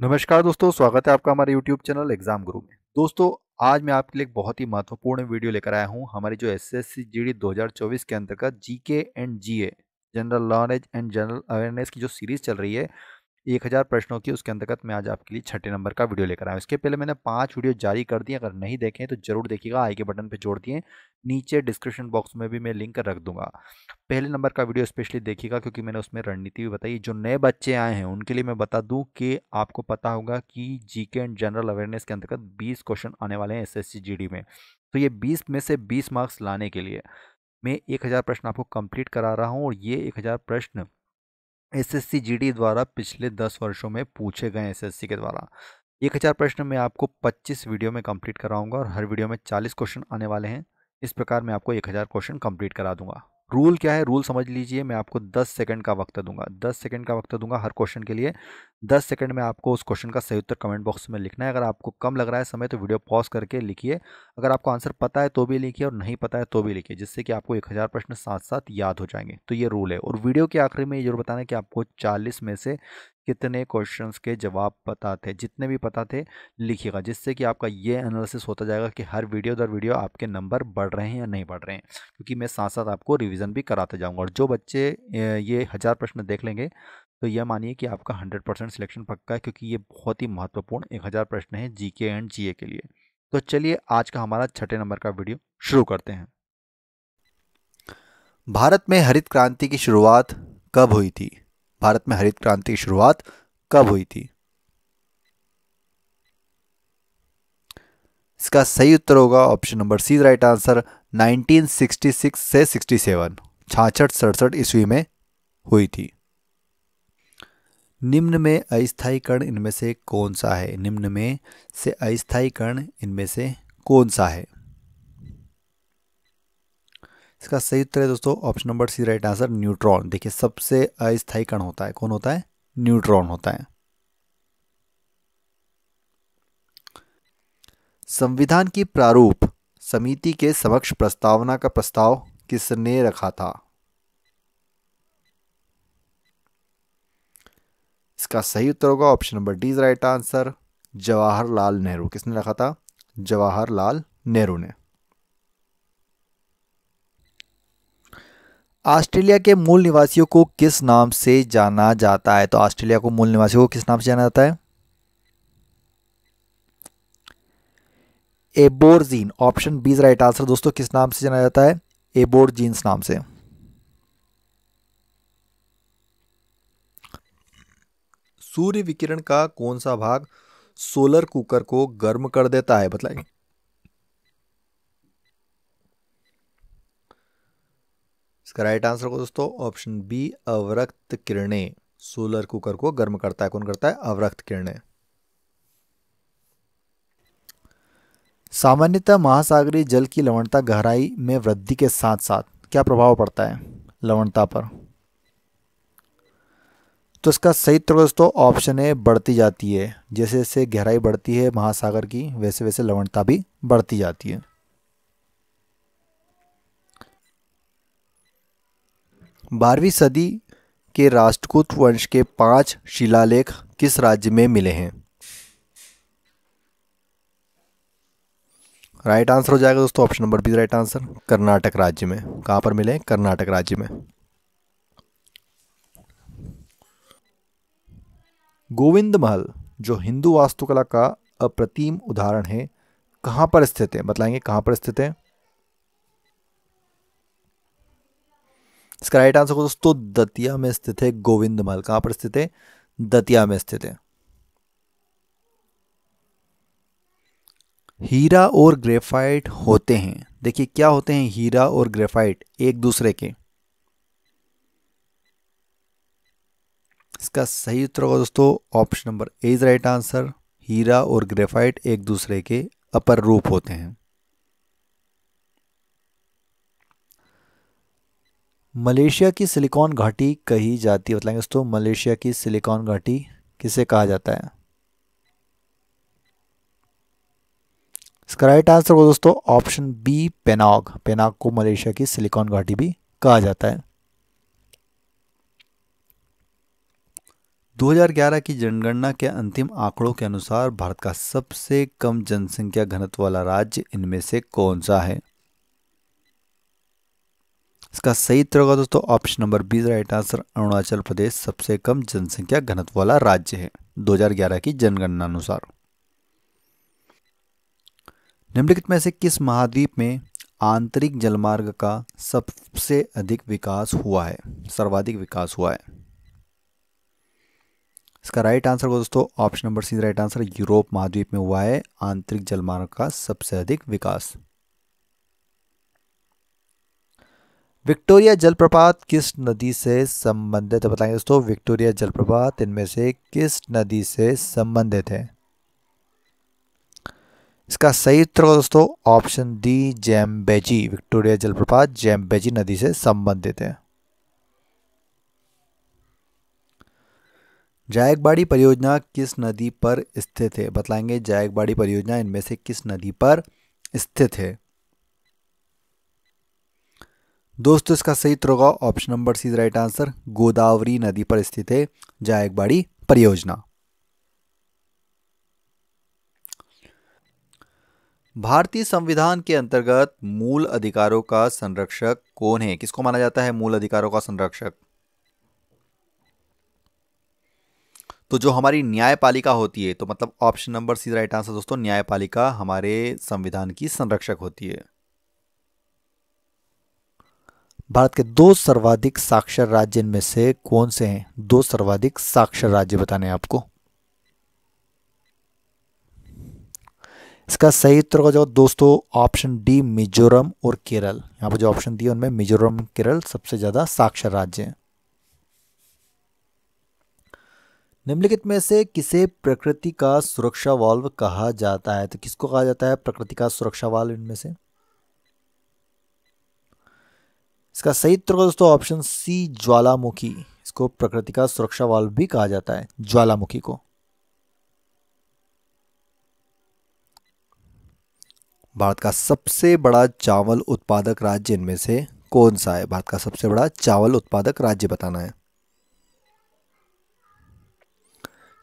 नमस्कार दोस्तों, स्वागत है आपका हमारे YouTube चैनल एग्जाम गुरु में। दोस्तों, आज मैं आपके लिए एक बहुत ही महत्वपूर्ण वीडियो लेकर आया हूं। हमारी जो एसएससी जीडी 2024 के अंतर्गत GK and GA, general knowledge and general awareness की जो सीरीज चल रही है 1000 प्रश्नों की, उसके अंतर्गत मैं आज आपके लिए छठे नंबर का वीडियो लेकर आया हूं। इसके पहले मैंने 5 वीडियो जारी कर दिए, अगर नहीं देखें तो जरूर देखिएगा। आई के बटन पे जोड़ दिए, नीचे डिस्क्रिप्शन बॉक्स में भी मैं लिंक रख दूंगा। पहले नंबर का वीडियो स्पेशली देखिएगा क्योंकि मैंने उसमें रणनीति भी बताई। जो नए बच्चे आए हैं उनके लिए मैं बता दूं कि आपको पता होगा कि जीके एंड जनरल अवेयरनेस के अंतर्गत 20 क्वेश्चन आने वाले हैं एसएससी जीडी में। तो ये 20 में से 20 मार्क्स लाने के लिए मैं 1000 प्रश्न आपको कंप्लीट करा रहा हूँ, और ये 1000 प्रश्न एसएससी जीडी द्वारा पिछले 10 वर्षों में पूछे गए एसएससी के द्वारा। 1000 प्रश्न मैं आपको 25 वीडियो में कंप्लीट कराऊंगा, और हर वीडियो में 40 क्वेश्चन आने वाले हैं। इस प्रकार मैं आपको 1000 क्वेश्चन कंप्लीट करा दूंगा। रूल क्या है, रूल समझ लीजिए। मैं आपको 10 सेकंड का वक्त दूंगा, 10 सेकंड का वक्त दूंगा हर क्वेश्चन के लिए। 10 सेकंड में आपको उस क्वेश्चन का सही उत्तर कमेंट बॉक्स में लिखना है। अगर आपको कम लग रहा है समय तो वीडियो पॉज करके लिखिए। अगर आपको आंसर पता है तो भी लिखिए, और नहीं पता है तो भी लिखिए, जिससे कि आपको 1000 प्रश्न साथ साथ याद हो जाएंगे। तो ये रूल है। और वीडियो के आखिरी में ये जरूर बताना है कि आपको 40 में से कितने क्वेश्चंस के जवाब पता थे। जितने भी पता थे लिखिएगा, जिससे कि आपका ये एनालिसिस होता जाएगा कि हर वीडियो दर वीडियो आपके नंबर बढ़ रहे हैं या नहीं बढ़ रहे हैं, क्योंकि मैं साथ साथ आपको रिवीजन भी कराते जाऊंगा। और जो बच्चे ये 1000 प्रश्न देख लेंगे तो यह मानिए कि आपका 100% सिलेक्शन पक्का है, क्योंकि ये बहुत ही महत्वपूर्ण 1000 प्रश्न है जीके एंड जीए के लिए। तो चलिए आज का हमारा छठे नंबर का वीडियो शुरू करते हैं। भारत में हरित क्रांति की शुरुआत कब हुई थी? भारत में हरित क्रांति की शुरुआत कब हुई थी? इसका सही उत्तर होगा option number C, right answer 1966 से 67, 66-67 ईस्वी में हुई थी। निम्न में अस्थायी कण इनमें से कौन सा है? निम्न में से अस्थायी कण इनमें से कौन सा है? इसका सही उत्तर है दोस्तों option number C, right answer neutron. देखिए, सबसे अस्थायी कण होता है, कौन होता है? न्यूट्रॉन होता है। संविधान की प्रारूप समिति के समक्ष प्रस्तावना का प्रस्ताव किसने रखा था? इसका सही उत्तर होगा option number D, right answer Jawaharlal Nehru. किसने रखा था? जवाहरलाल नेहरू ने। ऑस्ट्रेलिया के मूल निवासियों को किस नाम से जाना जाता है? तो ऑस्ट्रेलिया को मूल निवासियों को किस नाम से जाना जाता है? एबोर्जीन। ऑप्शन बी राइट आंसर दोस्तों। किस नाम से जाना जाता है? एबोर्जीन्स नाम से। सूर्य विकिरण का कौन सा भाग सोलर कुकर को गर्म कर देता है? बताइए। इसका राइट आंसर को दोस्तों ऑप्शन बी, अवरक्त किरणें। सोलर कुकर को गर्म करता है, कौन करता है? अवरक्त किरणें। सामान्यतः महासागरीय जल की लवणता गहराई में वृद्धि के साथ साथ क्या प्रभाव पड़ता है लवणता पर? तो इसका सही उत्तर दोस्तों ऑप्शन ए, बढ़ती जाती है। जैसे जैसे गहराई बढ़ती है महासागर की, वैसे वैसे लवणता भी बढ़ती जाती है। 12वीं सदी के राष्ट्रकूट वंश के 5 शिलालेख किस राज्य में मिले हैं? राइट आंसर हो जाएगा दोस्तों option number B, right answer Karnataka राज्य में। कहां पर मिले? कर्नाटक राज्य में। गोविंद महल जो हिंदू वास्तुकला का अप्रतिम उदाहरण है, कहां पर स्थित है? बताएंगे कहां पर स्थित है? इसका राइट आंसर दोस्तों दतिया में स्थित है। गोविंद महल कहां पर स्थित है? दतिया में स्थित है। हीरा और ग्रेफाइट होते हैं, देखिए क्या होते हैं हीरा और ग्रेफाइट? एक दूसरे के। इसका सही उत्तर होगा दोस्तों option number A is right answer. हीरा और ग्रेफाइट एक दूसरे के अपर रूप होते हैं। मलेशिया की सिलिकॉन घाटी कही जाती है, बताएंगे दोस्तों मलेशिया की सिलिकॉन घाटी किसे कहा जाता है? इसका राइट आंसर होगा दोस्तों ऑप्शन बी, पेनांग। पेनांग को मलेशिया की सिलिकॉन घाटी भी कहा जाता है। 2011 की जनगणना के अंतिम आंकड़ों के अनुसार भारत का सबसे कम जनसंख्या घनत्व वाला राज्य इनमें से कौन सा है? इसका सही उत्तर होगा दोस्तों option number B right answer. Arunachal Pradesh सबसे कम जनसंख्या घनत्व वाला राज्य है 2011 की जनगणना अनुसार। निम्नलिखित में से किस महाद्वीप में आंतरिक जलमार्ग का सबसे अधिक विकास हुआ है, सर्वाधिक विकास हुआ है? इसका राइट आंसर होगा दोस्तों option number C right answer. Europe महाद्वीप में हुआ है आंतरिक जलमार्ग का सबसे अधिक विकास। विक्टोरिया जलप्रपात किस नदी से संबंधित है? बताएंगे दोस्तों विक्टोरिया जलप्रपात इनमें से किस नदी से संबंधित है? इसका सही उत्तर होगा दोस्तों ऑप्शन डी जैम्बेजी। विक्टोरिया जलप्रपात जैम्बेजी नदी से संबंधित है। जायकबाड़ी परियोजना किस नदी पर स्थित है? बतलाएंगे जायकबाड़ी परियोजना इनमें से किस नदी पर स्थित है? दोस्तों इसका सही उत्तर होगा option number C right answer. Godavari नदी पर स्थित है जायकबाड़ी परियोजना। भारतीय संविधान के अंतर्गत मूल अधिकारों का संरक्षक कौन है? किसको माना जाता है मूल अधिकारों का संरक्षक? तो जो हमारी न्यायपालिका होती है, तो मतलब option number C right answer दोस्तों। न्यायपालिका हमारे संविधान की संरक्षक होती है। भारत के दो सर्वाधिक साक्षर राज्य इनमें से कौन से हैं? दो सर्वाधिक साक्षर राज्य बताने हैं आपको। इसका सही उत्तर हो जाओ दोस्तों ऑप्शन डी मिजोरम और केरल। यहां पर जो ऑप्शन दिए उनमें मिजोरम केरल सबसे ज्यादा साक्षर राज्य हैं। निम्नलिखित में से किसे प्रकृति का सुरक्षा वाल्व कहा जाता है? तो किसको कहा जाता है प्रकृति का सुरक्षा वाल्व इनमें से? इसका सही उत्तर होगा दोस्तों ऑप्शन सी ज्वालामुखी। इसको प्रकृति का सुरक्षा वाल्व भी कहा जाता है, ज्वालामुखी को। भारत का सबसे बड़ा चावल उत्पादक राज्य इनमें से कौन सा है? भारत का सबसे बड़ा चावल उत्पादक राज्य बताना है।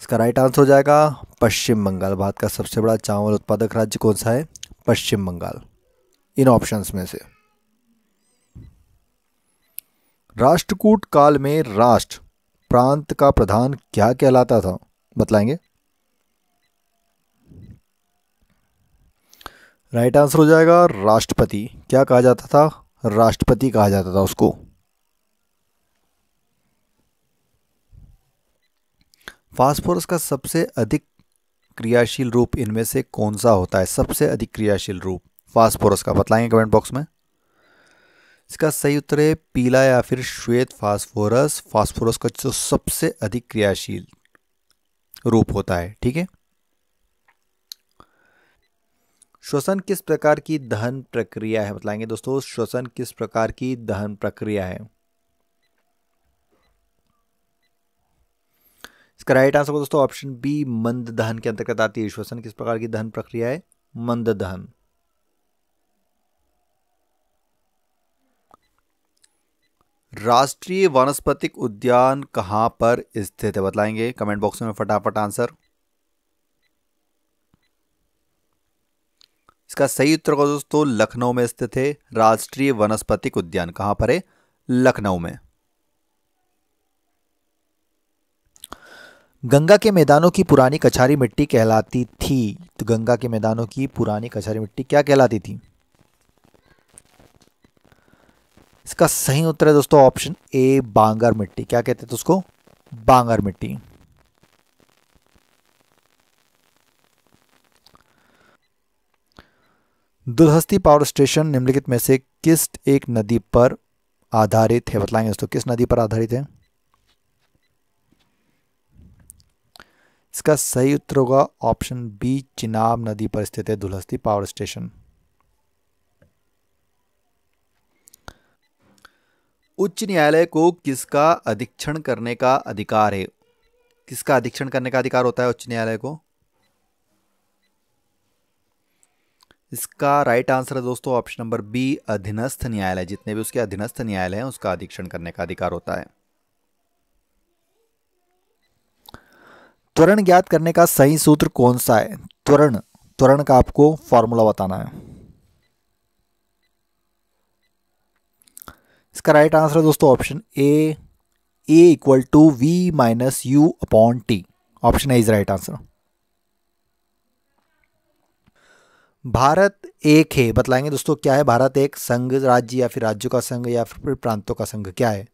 इसका राइट आंसर हो जाएगा पश्चिम बंगाल। भारत का सबसे बड़ा चावल उत्पादक राज्य कौन सा है? पश्चिम बंगाल, इन ऑप्शंस में से। राष्ट्रकूट काल में राष्ट्र प्रांत का प्रधान क्या कहलाता था? बतलाएंगे। राइट आंसर हो जाएगा राष्ट्रपति। क्या कहा जाता था? राष्ट्रपति कहा जाता था उसको। फास्फोरस का सबसे अधिक क्रियाशील रूप इनमें से कौन सा होता है? सबसे अधिक क्रियाशील रूप फास्फोरस का बतलाएंगे कमेंट बॉक्स में। इसका सही उत्तर है पीला या फिर श्वेत फास्फोरस। फास्फोरस का जो सबसे अधिक क्रियाशील रूप होता है, ठीक है। श्वसन किस प्रकार की दहन प्रक्रिया है? बताएंगे दोस्तों श्वसन किस प्रकार की दहन प्रक्रिया है? इसका राइट आंसर दोस्तों ऑप्शन बी मंद दहन के अंतर्गत आती है। श्वसन किस प्रकार की दहन प्रक्रिया है? मंद दहन। राष्ट्रीय वानस्पतिक उद्यान कहां पर स्थित है? बतलाएंगे कमेंट बॉक्स में फटाफट आंसर। इसका सही उत्तर होगा दोस्तों लखनऊ में स्थित है राष्ट्रीय वनस्पतिक उद्यान। कहां पर है? लखनऊ में। गंगा के मैदानों की पुरानी कछारी मिट्टी कहलाती थी। तो गंगा के मैदानों की पुरानी कछारी मिट्टी क्या कहलाती थी? इसका सही उत्तर है दोस्तों ऑप्शन ए बांगर मिट्टी। क्या कहते थे उसको? बांगर मिट्टी। दुलहस्ती पावर स्टेशन निम्नलिखित में से किस एक नदी पर आधारित है? बतलाएंगे दोस्तों किस नदी पर आधारित है? इसका सही उत्तर होगा ऑप्शन बी चिनाब नदी पर स्थित है दुलहस्ती पावर स्टेशन। उच्च न्यायालय को किसका अधीक्षण करने का अधिकार है? किसका अधीक्षण करने का अधिकार होता है उच्च न्यायालय को? इसका राइट आंसर है दोस्तों ऑप्शन नंबर बी अधीनस्थ न्यायालय। जितने भी उसके अधीनस्थ न्यायालय हैं उसका अधीक्षण करने का अधिकार होता है। त्वरण ज्ञात करने का सही सूत्र कौन सा है? त्वरण त्वरण का आपको फॉर्मूला बताना है। इसका राइट आंसर है दोस्तों option A equal to v minus u upon t. Option A is right answer. भारत एक है, बतलाएंगे दोस्तों क्या है? भारत एक संघ राज्य या फिर राज्यों का संघ या फिर प्रांतों का संघ, क्या है?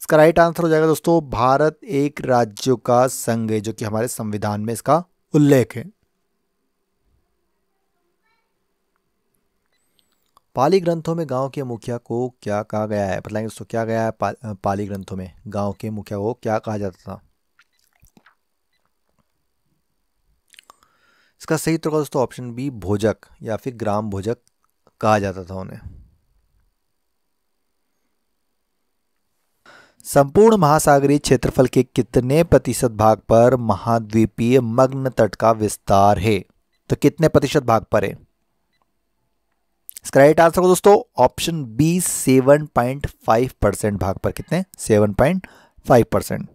इसका राइट आंसर हो जाएगा दोस्तों भारत एक राज्यों का संघ है, जो कि हमारे संविधान में इसका उल्लेख है। पाली ग्रंथों में गांव के मुखिया को क्या कहा गया है? बताएंगे दोस्तों क्या गया है पाली ग्रंथों में गांव के मुखिया को क्या कहा जाता था? इसका सही उत्तर होगा दोस्तों ऑप्शन बी भोजक या फिर ग्राम भोजक कहा जाता था उन्हें। संपूर्ण महासागरीय क्षेत्रफल के कितने प्रतिशत भाग पर महाद्वीपीय मग्न तट का विस्तार है? तो कितने प्रतिशत भाग पर है? इसका राइट आंसर हो दोस्तों ऑप्शन बी 7.5% भाग पर। कितने? 7.5%।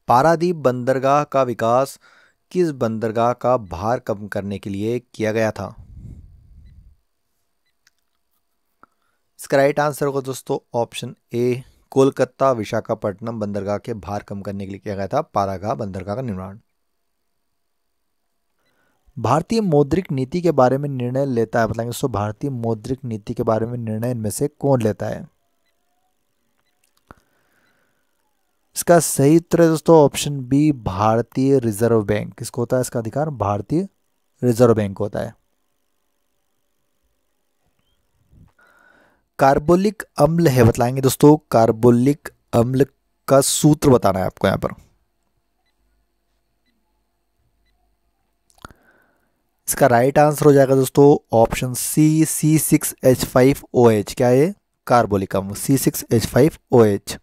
पारादीप बंदरगाह का विकास किस बंदरगाह का भार कम करने के लिए किया गया था? इसका राइट आंसर होगा दोस्तों ऑप्शन ए कोलकाता विशाखापट्टनम बंदरगाह के भार कम करने के लिए किया गया था पारागाह बंदरगाह का निर्माण। भारतीय मौद्रिक नीति के बारे में निर्णय लेता है, बताएंगे दोस्तों भारतीय मौद्रिक नीति के बारे में निर्णय इनमें से कौन लेता है? इसका सही उत्तर है दोस्तों ऑप्शन बी भारतीय रिजर्व बैंक। किसको होता है इसका अधिकार? भारतीय रिजर्व बैंक होता है। कार्बोलिक अम्ल है, बतलाएंगे दोस्तों कार्बोलिक अम्ल का सूत्र बताना है आपको यहां पर। इसका राइट आंसर हो जाएगा दोस्तों ऑप्शन सी C6H5OH। क्या है? कार्बोलिक अम्ल C6H5OH।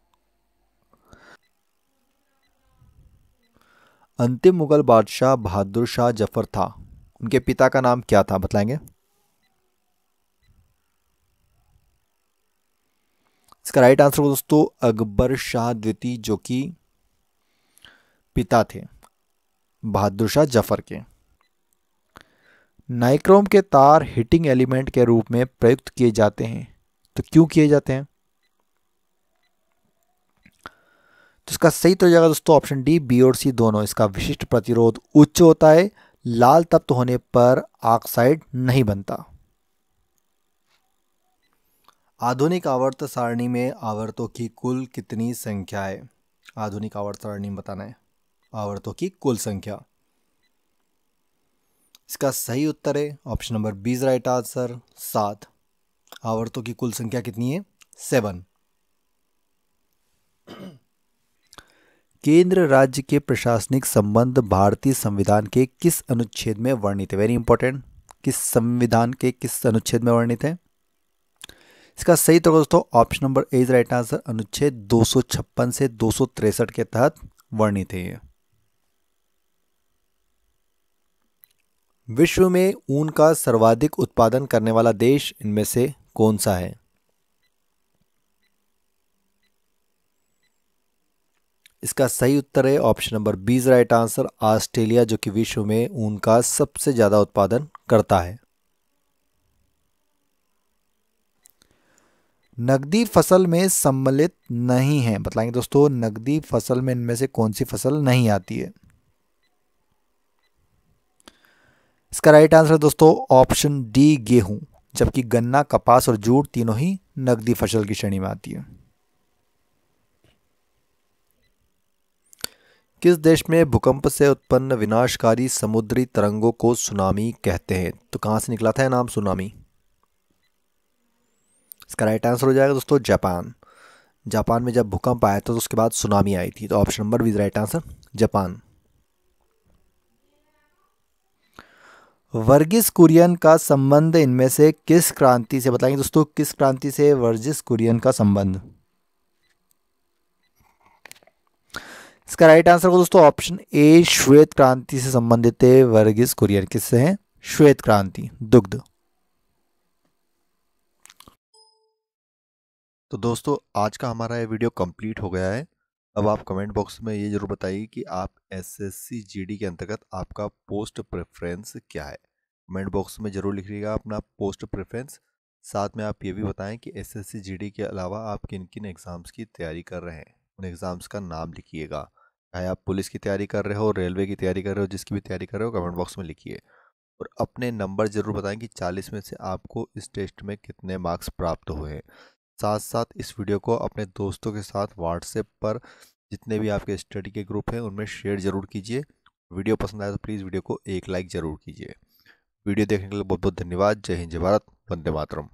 अंतिम मुगल बादशाह बहादुर शाह जफर था, उनके पिता का नाम क्या था? बतलाएंगे। इसका राइट आंसर दोस्तों अकबर शाह द्वितीय, जो कि पिता थे बहादुर शाह जफर के। नाइक्रोम के तार हीटिंग एलिमेंट के रूप में प्रयुक्त किए जाते हैं, तो क्यों किए जाते हैं? तो इसका सही तो हो जाएगा दोस्तों ऑप्शन डी बी और सी दोनों। इसका विशिष्ट प्रतिरोध उच्च होता है, लाल तप्त होने पर ऑक्साइड नहीं बनता। आधुनिक आवर्त सारणी में आवर्तों की कुल कितनी संख्या है? आधुनिक आवर्त सारणी में बताना है आवर्तों की कुल संख्या। इसका सही उत्तर है option number B right answer 7। आवर्तों की कुल संख्या कितनी है? 7। केंद्र राज्य के प्रशासनिक संबंध भारतीय संविधान के किस अनुच्छेद में वर्णित है? वेरी इंपॉर्टेंट, किस संविधान के किस अनुच्छेद में वर्णित है? इसका सही तो दोस्तों option number A is right answer अनुच्छेद 256 से 263 के तहत वर्णित है। विश्व में ऊन का सर्वाधिक उत्पादन करने वाला देश इनमें से कौन सा है? इसका सही उत्तर है option number B is right answer Australia, जो कि विश्व में ऊन का सबसे ज्यादा उत्पादन करता है। नकदी फसल में सम्मिलित नहीं है, बताएंगे दोस्तों नकदी फसल में इनमें से कौन सी फसल नहीं आती है? इसका राइट आंसर दोस्तों ऑप्शन डी गेहूं, जबकि गन्ना कपास और जूट तीनों ही नकदी फसल की श्रेणी में आती है। किस देश में भूकंप से उत्पन्न विनाशकारी समुद्री तरंगों को सुनामी कहते हैं? तो कहां से निकला था नाम सुनामी? इसका राइट आंसर हो जाएगा दोस्तों जापान। जापान में जब भूकंप आया था तो उसके बाद सुनामी आई थी, तो option number B right answer Japan. Varghese Kurien का संबंध इनमें से किस क्रांति से? बताएंगे दोस्तों किस क्रांति से वर्गीस कुरियन का संबंध? इसका राइट आंसर हो दोस्तों ऑप्शन ए श्वेत क्रांति से संबंधित है वर्गीस कुरियन। किससे है? श्वेत क्रांति, दुग्ध। तो दोस्तों आज का हमारा ये वीडियो कंप्लीट हो गया है। अब आप कमेंट बॉक्स में ये ज़रूर बताइए कि आप एसएससी जीडी के अंतर्गत आपका पोस्ट प्रेफरेंस क्या है। कमेंट बॉक्स में ज़रूर लिखिएगा अपना पोस्ट प्रेफरेंस। साथ में आप ये भी बताएं कि एसएससी जीडी के अलावा आप किन किन एग्ज़ाम्स की तैयारी कर रहे हैं, उन एग्ज़ाम्स का नाम लिखिएगा। चाहे आप पुलिस की तैयारी कर रहे हो, रेलवे की तैयारी कर रहे हो, जिसकी भी तैयारी कर रहे हो कमेंट बॉक्स में लिखिए। और अपने नंबर ज़रूर बताएं कि 40 में से आपको इस टेस्ट में कितने मार्क्स प्राप्त हुए हैं। साथ साथ इस वीडियो को अपने दोस्तों के साथ व्हाट्सएप पर जितने भी आपके स्टडी के ग्रुप हैं उनमें शेयर ज़रूर कीजिए। वीडियो पसंद आए तो प्लीज़ वीडियो को एक लाइक ज़रूर कीजिए। वीडियो देखने के लिए बहुत बहुत धन्यवाद। जय हिंद, जय भारत, वंदे मातरम।